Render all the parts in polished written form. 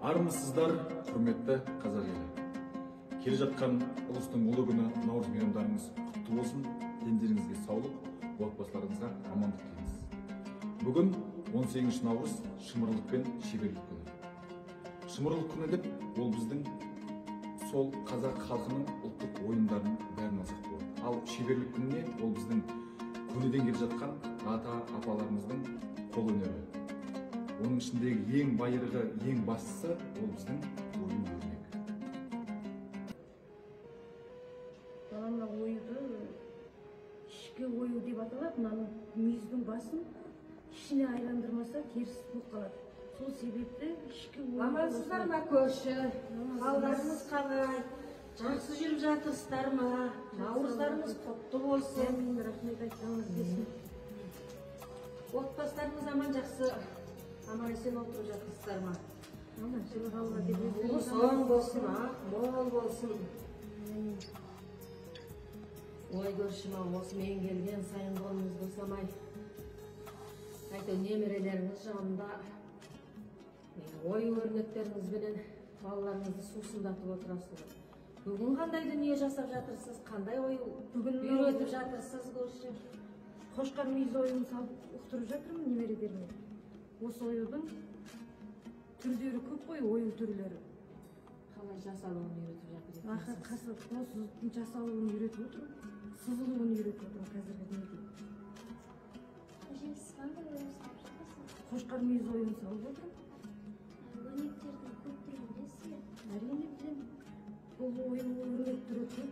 Армысыздар, құрметті қазақ елі. Келе жатқан ұлыстың ұлы күні Наурыз мейрамдарыңыз құтты болсын. Дендеріңізге саулық, отбасыларыңызға амандық тілейміз. Бүгін 18 наурыз шымырлық пен шеберлік күні. Шымырлық күні деп ол біздің сол қазақ халқының ұлттық ойындарын бәрін алсақ болады. Ал шеберлік күніне ол біздің көнеден келе жатқан ата-апаларымыздың қолөнері. Оның ішіндегі ең байырғы, ең бастысы ол біздің ойын өрнек. Мына ойды ішкі ою деп аталады. Мынаның мүйіздің басын ішіне айландырмаса теріс болып қалады. Сол себепті ішкі ою. Амансыздар ма көрші? Қалдарыңыз қалай? Жақсы жүріп жатырсыздар ма? Наурыздарыңыз құтты болсын. Рахмет айтсаңыз келсін. Отбасыларыңыз аман жақсы. Аман есен отырып жатырсыздар ма? Жылы қалға деп Соң болсын, мол болсын. Ой көршім осы мен келген сайын қолыңыз босамай. Әйтеу немерелеріңіз жанында ой өрнектеріңізбенен балаларыңызды сусындатып отырасыз. Бүгін қандай дүние жасап жатырсыз? Қандай ой үйретіп жатырсыз көрші? Қошқар мүйіз ойын салып ұқтырып жатырмын немередеріме. Осы ойудың түрлері көп қой, ою түрлері. Қалай жасалуын үйретіп жатырсыз? Осы жасалуын үйретіп отырмын, сызылуын үйретіп отырмын қазіргі дүниеде. Қошқар мүйіз ойын салып отырмын. Өрнектердің көп түрін білесіз бе? Әрине білемін. Бұл ойын өрнек түрі көп.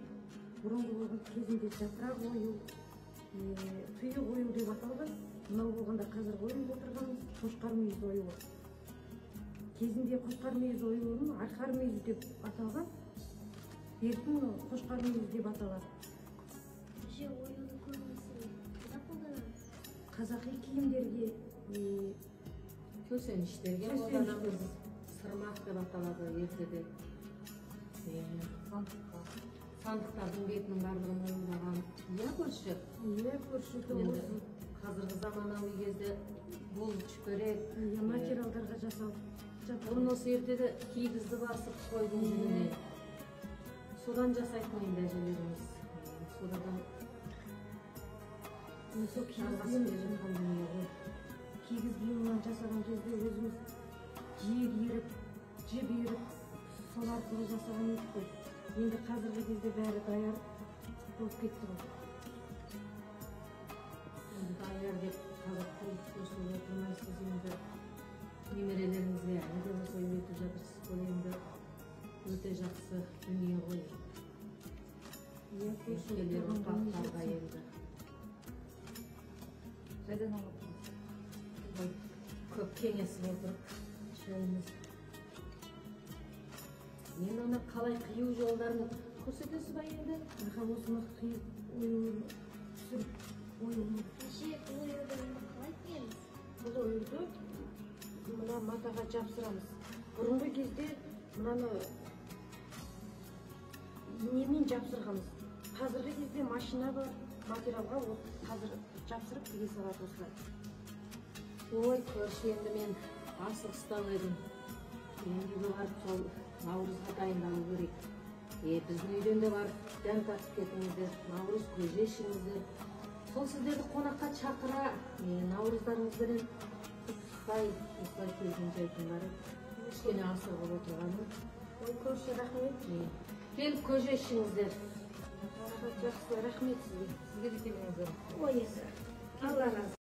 Бұрынғы кезінде жапырақ ою, тұйық ою деп аталған. Мынау болғанда қазір ойып отырғанымыз қошқар мүйіз оюы. Кезінде қошқар мүйіз оюының арқар мүйіз деп аталған. Бертін қошқар мүйіз деп аталады. Оюды көбінесе қайда қолданамыз? Қазақи киімдерге, Төсеніштерге қолданамыз. Сырмақ деп аталады ертеде. Сандықтардың бетінің барлығын ойындаған. Иә көрші? Иә көрші. Қазіргі заманауи кезде бұл чүкерек материалдарға жасалып. Бұрын осы ертеде кигізді басып қойдың жүніне. Содан жасайтын енді әжелеріміз. Содан кигіз бұйымынан жасаған кезде өзіміз жиек үйіріп, сол арқылы жасаған едік қой. Енді қазіргі кезде бәрі даяр болып кетті ғой. Даяр деп қазақ көрсетіп отырмайсыз енді. Немерелеріңізге әлі де осы үйретіп жатырсыз ғой енді. Өте жақсы дүние ғой. Келер ұрпақтарға енді. Қайдан алып? Көп кеңесіп отырып, шайымыз. Мен оны қалай қию жолдарын көрсетесіз ба енді? Осыны қиып оюын түсіріп оюын. Бұл ойуды қалай киеміз? Бұл ойуды мына матаға жапсырамыз. Бұрынғы кезде мынаны инемен жапсырғанбыз. Қазіргі кезде машина бар, материалға қазір жапсырып тіге салады осылай. Ой, көрші енді мен асығыстау едім. Енді барып сол Наурызға дайындалу керек. Біздің үйден де барып дәм татып кетіңіздер, Наурыз көже ішіңіздер. Сол сіздерді қонаққа шақыра, Наурыздарыңызбенен құттықтай келген жайтындары кішкене асығып отырғаным. Ой, көрші рахмет. Келіп көже ішіңіздер. Жақсы, рахмет сізге. Сізге де келіңіздер. Ой, Алла разы.